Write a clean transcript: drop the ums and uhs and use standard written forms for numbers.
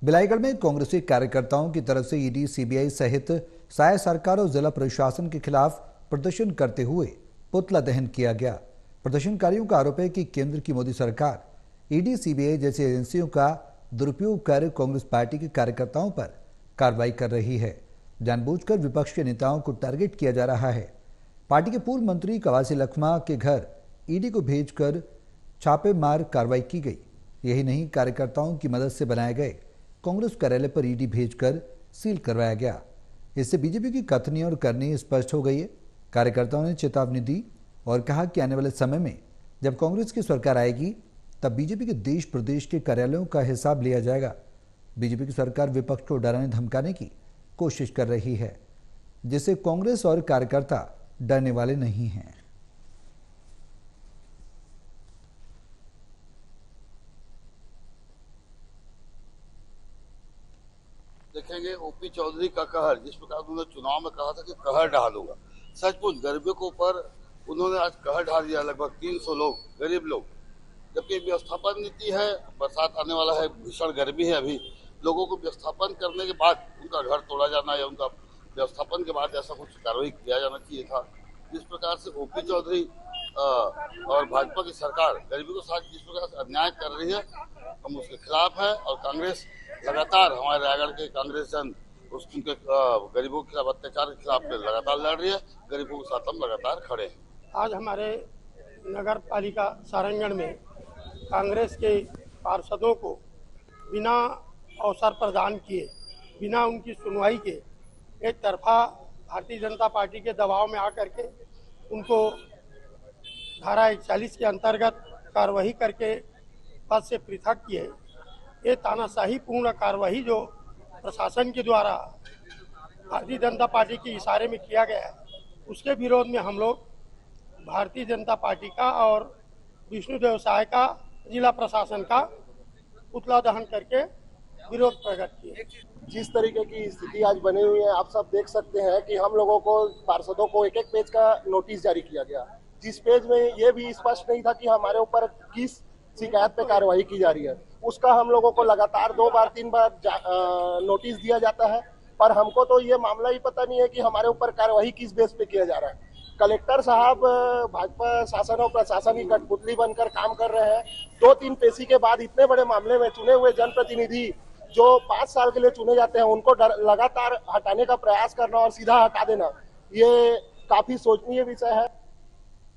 बिलाईगढ़ में कांग्रेसी कार्यकर्ताओं की तरफ से ईडी, सीबीआई सहित सहायक सरकार और जिला प्रशासन के खिलाफ प्रदर्शन करते हुए पुतला दहन किया गया। प्रदर्शनकारियों का आरोप है कि केंद्र की मोदी सरकार ईडी, सीबीआई जैसी एजेंसियों का दुरुपयोग कर कांग्रेस पार्टी के कार्यकर्ताओं पर कार्रवाई कर रही है। जानबूझकर विपक्ष के नेताओं को टारगेट किया जा रहा है। पार्टी के पूर्व मंत्री कवासी लखमा के घर ईडी को भेजकर छापेमार कार्रवाई की गई। यही नहीं, कार्यकर्ताओं की मदद से बनाए गए कांग्रेस कार्यालय पर ईडी भेजकर सील करवाया गया। इससे बीजेपी की कथनी और करनी स्पष्ट हो गई है। कार्यकर्ताओं ने चेतावनी दी और कहा कि आने वाले समय में जब कांग्रेस की सरकार आएगी तब बीजेपी के देश प्रदेश के कार्यालयों का हिसाब लिया जाएगा। बीजेपी की सरकार विपक्ष को डराने धमकाने की कोशिश कर रही है, जिससे कांग्रेस और कार्यकर्ता डरने वाले नहीं हैं। देखेंगे ओपी चौधरी का कहर, जिस प्रकार उन्होंने चुनाव में कहा था कि कहर ढालूंगा, सचमुच गरीबों के ऊपर उन्होंने आज कहर ढाल दिया। लगभग 300 लोग, गरीब लोग, जबकि व्यवस्थापन नीति है, बरसात आने वाला है, भीषण गर्मी है, अभी लोगों को व्यवस्थापन करने के बाद उनका घर तोड़ा जाना या उनका व्यवस्थापन के बाद ऐसा कुछ कार्रवाई किया जाना चाहिए था। जिस प्रकार से ओपी चौधरी और भाजपा की सरकार गरीबी के साथ जिस प्रकार से अन्याय कर रही है, हम उसके खिलाफ है। और कांग्रेस लगातार, हमारे रायगढ़ के कांग्रेस जन उनके गरीबों के खिलाफ, अत्याचार के खिलाफ लगातार लड़ रही है। गरीबों के साथ हम लगातार खड़े हैं। आज हमारे नगर पालिका सारंगगढ़ में कांग्रेस के पार्षदों को बिना अवसर प्रदान किए, बिना उनकी सुनवाई के एक तरफा भारतीय जनता पार्टी के दबाव में आकर के उनको धारा 41 के अंतर्गत कार्रवाई करके पद से पृथक किए। ये तानाशाही पूर्ण कार्रवाई जो प्रशासन के द्वारा भारतीय जनता पार्टी के इशारे में किया गया है, उसके विरोध में हम लोग भारतीय जनता पार्टी का और विष्णु देवसाय का, जिला प्रशासन का पुतला दहन करके विरोध प्रकट किए। जिस तरीके की स्थिति आज बनी हुई है, आप सब देख सकते हैं कि हम लोगों को, पार्षदों को एक एक पेज का नोटिस जारी किया गया, जिस पेज में ये भी स्पष्ट नहीं था कि हमारे ऊपर किस शिकायत पे कार्रवाई की जा रही है। उसका हम लोगों को लगातार 2 बार 3 बार नोटिस दिया जाता है, पर हमको तो ये मामला ही पता नहीं है कि हमारे ऊपर कार्रवाई किस बेस पे किया जा रहा है। कलेक्टर साहब भाजपा शासन और प्रशासन की कठपुतली बनकर काम कर रहे हैं। 2-3 पेशी के बाद इतने बड़े मामले में चुने हुए जनप्रतिनिधि जो 5 साल के लिए चुने जाते हैं, उनको लगातार हटाने का प्रयास करना और सीधा हटा देना, ये काफी सोचनीय विषय है।